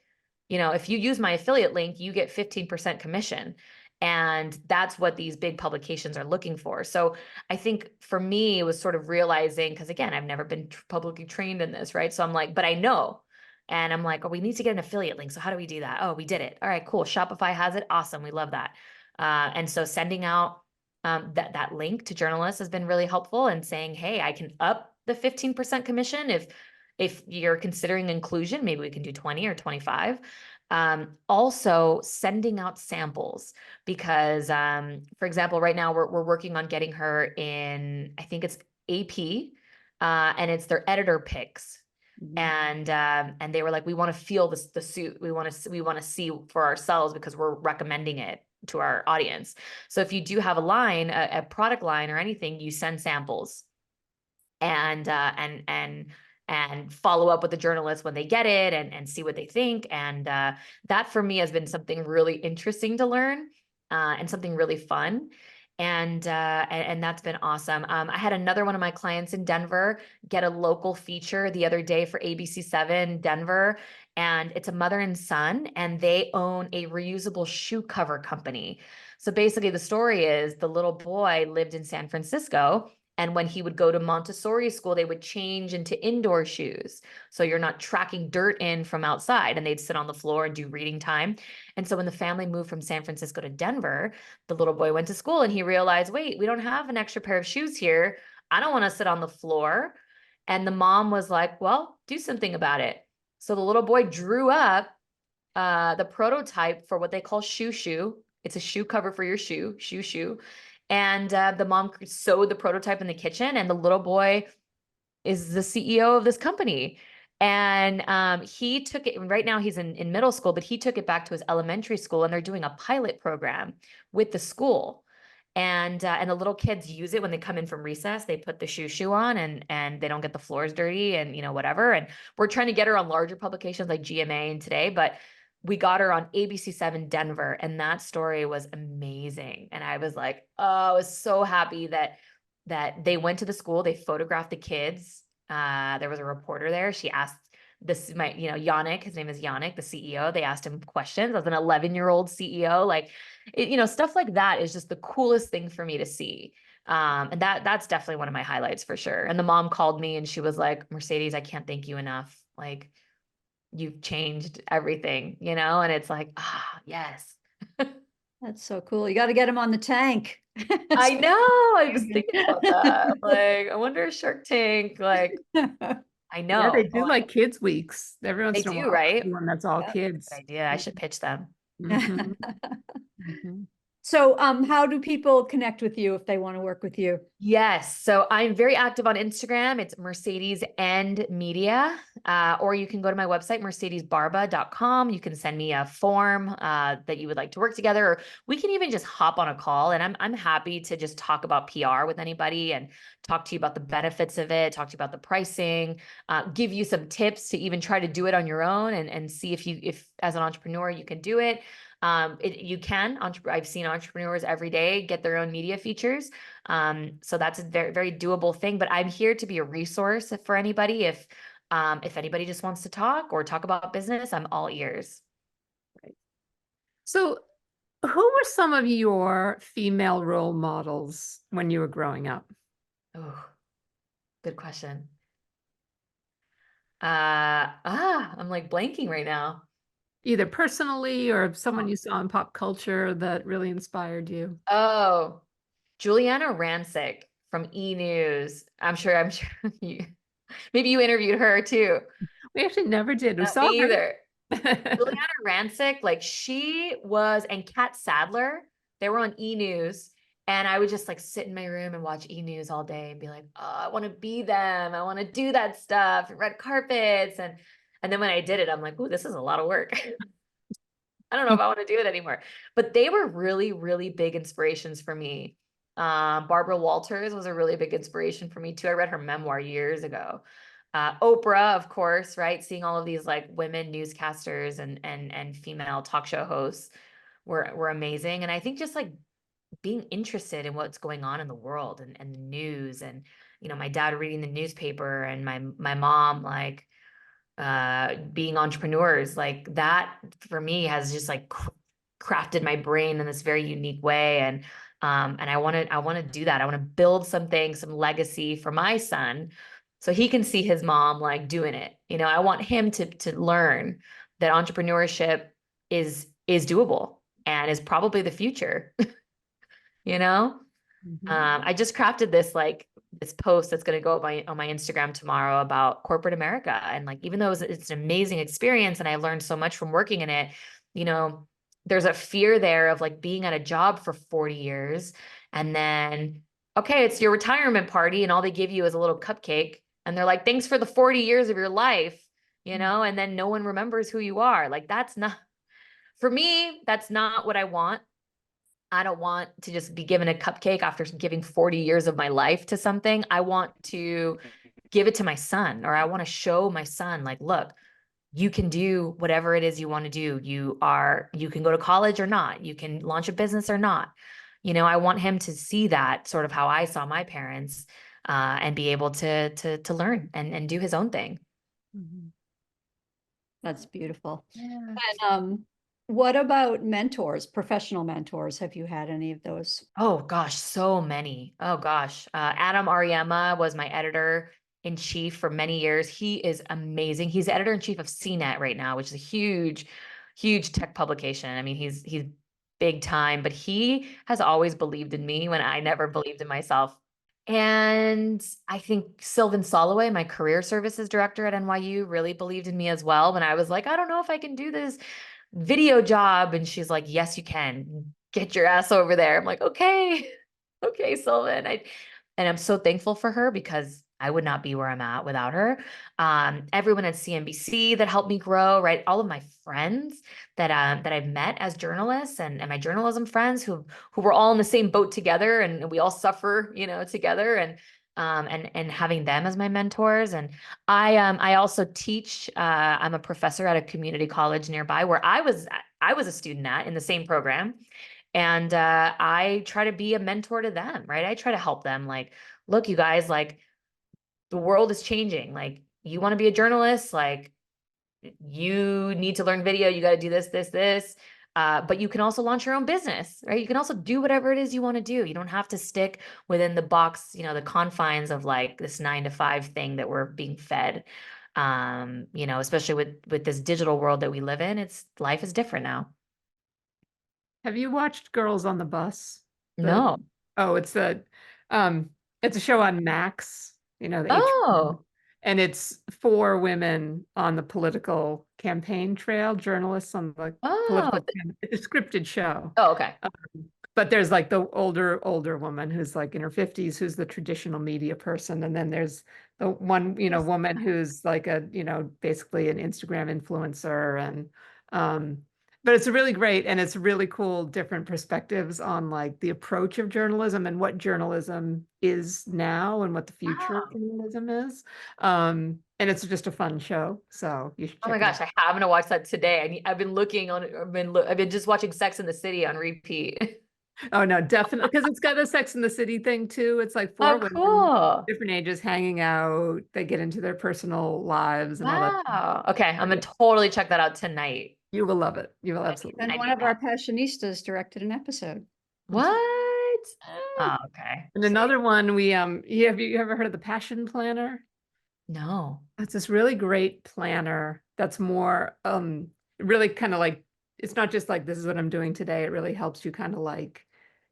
if you use my affiliate link, you get 15% commission. And that's what these big publications are looking for. So I think for me, it was sort of realizing, because again, I've never been publicly trained in this, right? So I'm like, but I know. And I'm like, oh, we need to get an affiliate link. So how do we do that? Oh, we did it. All right, cool. Shopify has it. Awesome. We love that. And so sending out that link to journalists has been really helpful, and saying, hey, I can up the 15% commission. If you're considering inclusion, maybe we can do 20 or 25. Also sending out samples, because for example, right now we're working on getting her in, I think it's AP, and it's their editor picks. And they were like, we want to feel the suit. We want to see for ourselves, because we're recommending it to our audience. So if you do have a line, a product line or anything, you send samples and follow up with the journalists when they get it, and see what they think. And that for me has been something really interesting to learn, and something really fun. And that's been awesome. I had another one of my clients in Denver get a local feature the other day for ABC7 Denver, and it's a mother and son, and they own a reusable shoe cover company. So basically the story is, the little boy lived in San Francisco, and when he would go to Montessori school, they would change into indoor shoes. So you're not tracking dirt in from outside, and they'd sit on the floor and do reading time. And so when the family moved from San Francisco to Denver, the little boy went to school and he realized, wait, we don't have an extra pair of shoes here. I don't want to sit on the floor. And the mom was like, well, do something about it. So the little boy drew up the prototype for what they call shoe. It's a shoe cover for your shoe. And the mom sewed the prototype in the kitchen, and the little boy is the CEO of this company. And he took it, right now he's in middle school, but he took it back to his elementary school, and they're doing a pilot program with the school. And the little kids use it when they come in from recess. They put the shoe on, and they don't get the floors dirty, and whatever. And we're trying to get her on larger publications like GMA and Today, but we got her on ABC7 Denver, and that story was amazing. And I was like, oh, I was so happy that they went to the school, they photographed the kids. There was a reporter there. She asked Yannick, his name is Yannick, the CEO. They asked him questions as an 11-year-old CEO. Like, stuff like that is just the coolest thing for me to see. And that's definitely one of my highlights for sure. And the mom called me and she was like, Mercedes, I can't thank you enough. Like, you've changed everything, and it's like, yes. That's so cool. You got to get him on the tank. I know. I was thinking about that. Like, I wonder if Shark Tank, like, I know. Yeah, they do like kids weeks. Every once They in a do, while, right? one that's all Yeah. kids. Good idea. I should pitch them. Mhm. Mhm. So, how do people connect with you if they want to work with you? Yes. So I'm very active on Instagram. It's Mercedes and Media. Or you can go to my website, mercedesbarba.com. You can send me a form that you would like to work together, or we can even just hop on a call. And I'm happy to just talk about PR with anybody and talk to you about the benefits of it, talk to you about the pricing, give you some tips to even try to do it on your own and see if as an entrepreneur you can do it. You can. I've seen entrepreneurs every day get their own media features. So that's a very, very doable thing, but I'm here to be a resource for anybody. If anybody just wants to talk or talk about business, I'm all ears. So, who were some of your female role models when you were growing up? Oh, good question. I'm like blanking right now. Either personally or someone you saw in pop culture that really inspired you? Oh, Juliana Rancic from E! News. I'm sure maybe you interviewed her too. We actually never did. We saw Me her. either. Juliana Rancic, like she was, and Kat Sadler, they were on E! News. And I would just like sit in my room and watch E! News all day and be like, oh, I want to be them. I want to do that stuff, red carpets. And then when I did it, I'm like, oh, this is a lot of work. I don't know if I want to do it anymore. But they were really, really big inspirations for me. Barbara Walters was a really big inspiration for me too. I read her memoir years ago. Oprah, of course, right? Seeing all of these like women newscasters and female talk show hosts were amazing. And I think just like being interested in what's going on in the world and the news, and my dad reading the newspaper, and my mom like being entrepreneurs, like that for me has just like crafted my brain in this very unique way. And I want to do that. I want to build something, some legacy for my son, so he can see his mom like doing it. I want him to learn that entrepreneurship is doable and is probably the future. I just crafted this post that's going to go up on my Instagram tomorrow about corporate America. And like, even though it's an amazing experience and I learned so much from working in it, there's a fear there of like being at a job for 40 years and then, okay, it's your retirement party and all they give you is a little cupcake. And they're like, thanks for the 40 years of your life, and then no one remembers who you are. Like, for me, that's not what I want. I don't want to just be given a cupcake after giving 40 years of my life to something. I want to give it to my son, or I want to show my son, like, look, you can do whatever it is you want to do. You can go to college or not. You can launch a business or not. I want him to see that sort of how I saw my parents, and be able to learn and do his own thing. That's beautiful. Yeah. And what about mentors, professional mentors? Have you had any of those? Oh gosh, so many. Oh gosh. Adam Ariema was my editor-in-chief for many years. He is amazing. He's the editor-in-chief of CNET right now, which is a huge, huge tech publication. I mean, he's big time, but he has always believed in me when I never believed in myself. And I think Sylvan Soloway, my career services director at NYU, really believed in me as well when I was like, I don't know if I can do this video job. And she's like, yes, you can. Get your ass over there. I'm like, okay, okay, Sylvan. And I'm so thankful for her because I would not be where I'm at without her. Everyone at CNBC that helped me grow, right? All of my friends that I've met as journalists and my journalism friends who were all in the same boat together, and we all suffer, together, and having them as my mentors. And I also teach. I'm a professor at a community college nearby where I was a student in the same program. And I try to be a mentor to them, right? I try to help them, like, look, you guys, like, the world is changing. Like, you want to be a journalist, like, you need to learn video. You got to do this, this, this. But you can also launch your own business, right? You can also do whatever it is you want to do. You don't have to stick within the box, the confines of like this 9 to 5 thing that we're being fed. Especially with this digital world that we live in, life is different now. Have you watched Girls on the Bus? No. Oh, it's a show on Max, the Oh. and it's 4 women on the political campaign trail, journalists on the political campaign. It's a scripted show. Oh, okay. But there's like the older woman who's like in her 50s, who's the traditional media person. And then there's the one, woman who's like basically an Instagram influencer. And but it's really great, and it's really cool, different perspectives on like the approach of journalism and what journalism is now and what the future of journalism is. And it's just a fun show, so you should check Oh my gosh, I haven't watched that today. I've been looking on. I've been just watching Sex and the City on repeat. Oh no, definitely, because it's got a Sex and the City thing too. It's like 4 women, cool. different ages, hanging out. They get into their personal lives and all that. Wow. Okay, I'm gonna totally check that out tonight. You will love it. You will absolutely. And one of our Passionistas directed an episode. What? Oh, okay. And another one, have you ever heard of the Passion Planner? No. It's this really great planner that's more really kind of like, it's not just like this is what I'm doing today. It really helps you kind of like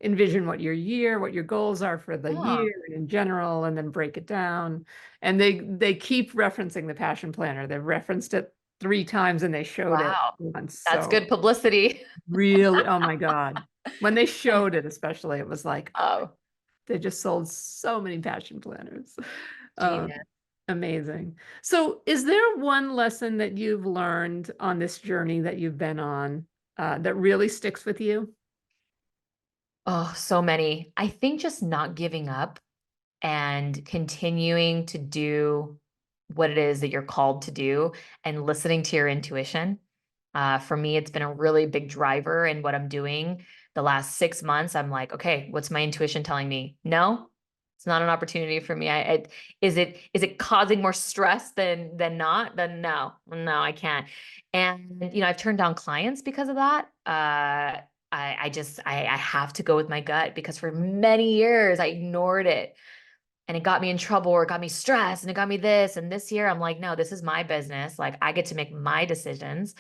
envision what your goals are for the year in general, and then break it down. And they keep referencing the Passion Planner. They've referenced it 3 times and they showed it once. That's So good publicity. really, oh my God. When they showed it, especially, it was like, Oh, they just sold so many Passion Planners. genius. Amazing. So is there one lesson that you've learned on this journey that you've been on that really sticks with you? Oh, so many. I think just not giving up and continuing to do what it is that you're called to do and listening to your intuition. For me, it's been a really big driver in what I'm doing. The last 6 months, I'm like, okay, what's my intuition telling me? No, it's not an opportunity for me. Is it causing more stress than not? Then no, I can't. And I've turned down clients because of that. I have to go with my gut, because for many years I ignored it. And it got me in trouble, or it got me stressed, and it got me this. And this year I'm like, no, this is my business. Like, I get to make my decisions.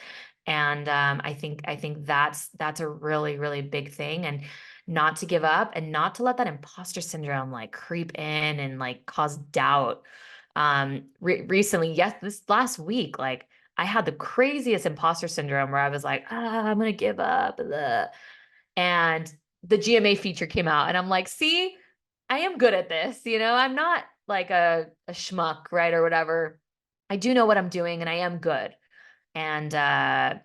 And I think that's a really, really big thing. And not to give up, and not to let that imposter syndrome like creep in and like cause doubt. Recently, this last week, like, I had the craziest imposter syndrome where I was like, I'm gonna give up. Blah. And the GMA feature came out, and I'm like, see, I am good at this. I'm not like a schmuck, right? Or whatever. I do know what I'm doing, and I am good. And that,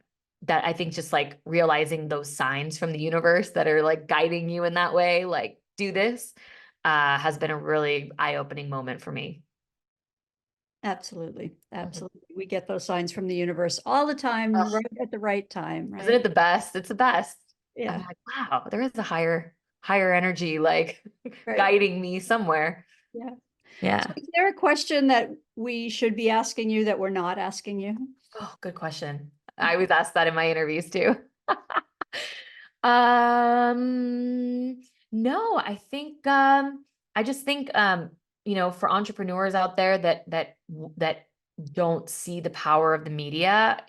I think, just like realizing those signs from the universe that are like guiding you in that way, like, do this, has been a really eye-opening moment for me. Absolutely. Absolutely. We get those signs from the universe all the time, right at the right time, right? Isn't it the best? It's the best. Yeah. I'm like, wow, there is a higher energy like Right. guiding me somewhere. Yeah. Yeah. So is there a question that we should be asking you that we're not asking you? Oh, good question. I was asked that in my interviews too. No, I think I just think for entrepreneurs out there that don't see the power of the media,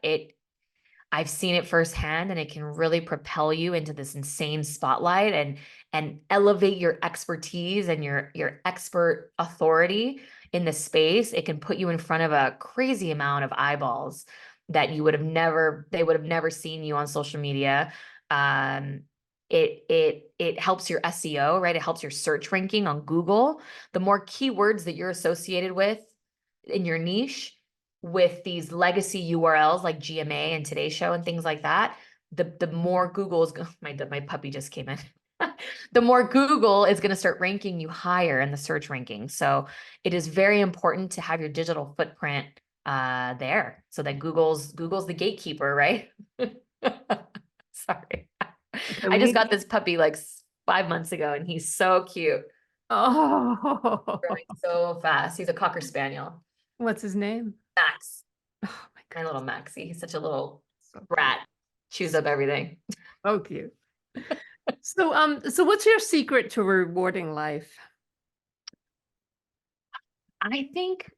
I've seen it firsthand, and it can really propel you into this insane spotlight and elevate your expertise and your expert authority in the space. It can put you in front of a crazy amount of eyeballs that they would have never seen you on social media. It helps your SEO, right? It helps your search ranking on Google. The more keywords that you're associated with in your niche, with these legacy URLs like GMA and Today Show and things like that, the more Google's my puppy just came in. The more Google is going to start ranking you higher in the search ranking. So it is very important to have your digital footprint there, so that Google's the gatekeeper, right? Sorry. Okay, I just got this puppy like 5 months ago, and he's so cute. Oh, Growing so fast. He's a Cocker Spaniel. what's his name? Max. Oh my My God, little Maxie. He's such a little so cute. brat. Chews up everything. So cute. So what's your secret to a rewarding life? I think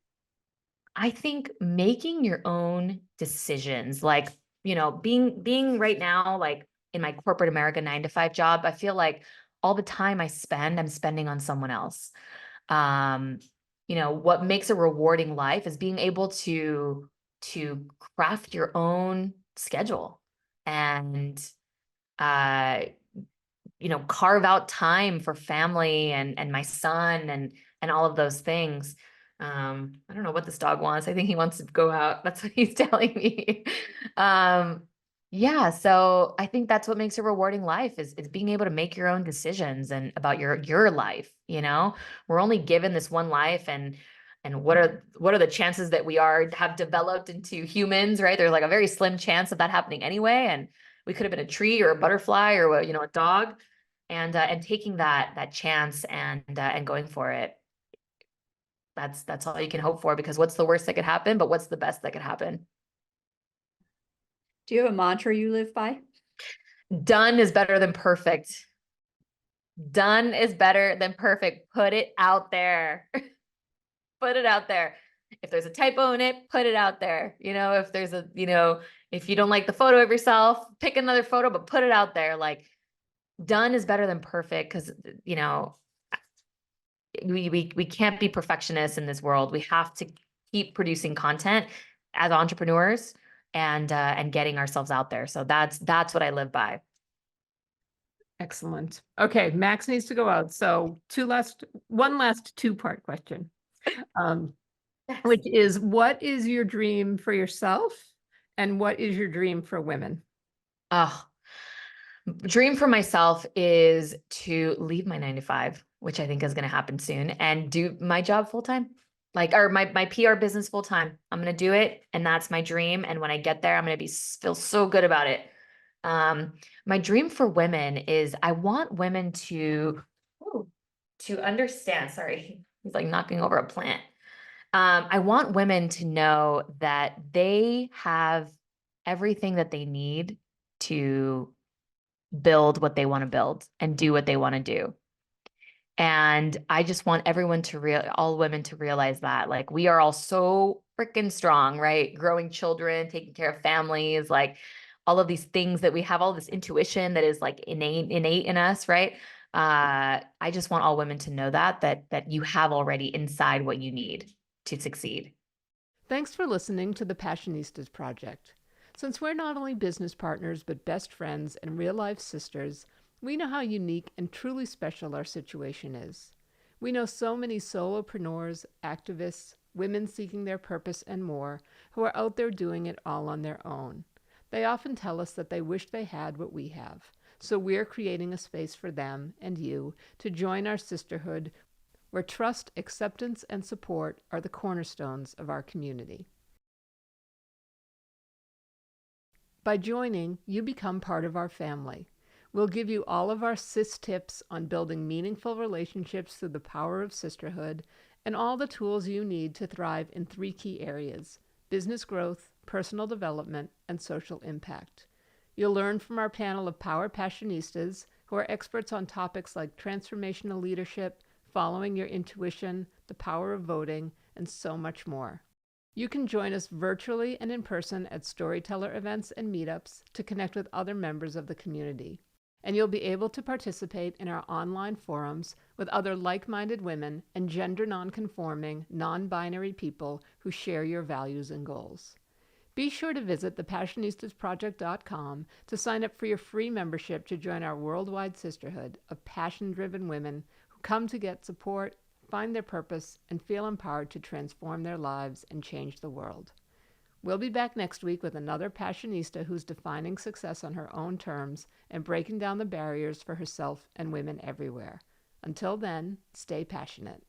making your own decisions, like, being right now, like in my corporate America 9 to 5 job, I feel like all the time I'm spending on someone else. Um, what makes a rewarding life is being able to craft your own schedule and uh carve out time for family and my son and all of those things. I don't know what this dog wants. I think he wants to go out. That's what he's telling me. um yeah, so I think that's what makes a rewarding life is being able to make your own decisions and about your life. We're only given this one life, and what are the chances that we have developed into humans, right? There's like a very slim chance of that happening anyway, and we could have been a tree or a butterfly or a dog, and taking that chance and going for it. That's all you can hope for, because what's the worst that could happen, but what's the best that could happen? Do you have a mantra you live by? Done is better than perfect. Done is better than perfect. Put it out there. Put it out there. If there's a typo in it, put it out there. If there's if you don't like the photo of yourself, pick another photo, but put it out there. Like, done is better than perfect, because we can't be perfectionists in this world. We have to keep producing content as entrepreneurs and getting ourselves out there. So that's what I live by. Excellent. Okay, Max needs to go out. So one last two-part question, which is, what is your dream for yourself, and what is your dream for women? Oh, dream for myself is to leave my 9 to 5, which I think is going to happen soon, and do my job full time, or my PR business full time. I'm going to do it, and that's my dream. And when I get there, I'm going to feel so good about it. My dream for women is I want women to understand. Sorry, he's like knocking over a plant. I want women to know that they have everything that they need to build what they want to build and do what they want to do. And I just want all women to realize that, like, we are all so freaking strong, right? Growing children, taking care of families, like all of these things that we have, all this intuition that is like innate in us, right? I just want all women to know that you have already inside what you need to succeed. Thanks for listening to the Passionistas Project. Since we're not only business partners, but best friends and real-life sisters, we know how unique and truly special our situation is. We know so many solopreneurs, activists, women seeking their purpose, and more, who are out there doing it all on their own. They often tell us that they wish they had what we have, so we're creating a space for them and you to join our sisterhood, where trust, acceptance, and support are the cornerstones of our community. By joining, you become part of our family. We'll give you all of our sis tips on building meaningful relationships through the power of sisterhood, and all the tools you need to thrive in 3 key areas: business growth, personal development, and social impact. You'll learn from our panel of Power Passionistas, who are experts on topics like transformational leadership, following your intuition, the power of voting, and so much more. You can join us virtually and in person at storyteller events and meetups to connect with other members of the community. And you'll be able to participate in our online forums with other like-minded women and gender non-conforming, non-binary people who share your values and goals. Be sure to visit thepassionistasproject.com to sign up for your free membership to join our worldwide sisterhood of passion-driven women who come to get support, find their purpose, and feel empowered to transform their lives and change the world. We'll be back next week with another Passionista who's defining success on her own terms and breaking down the barriers for herself and women everywhere. Until then, stay passionate.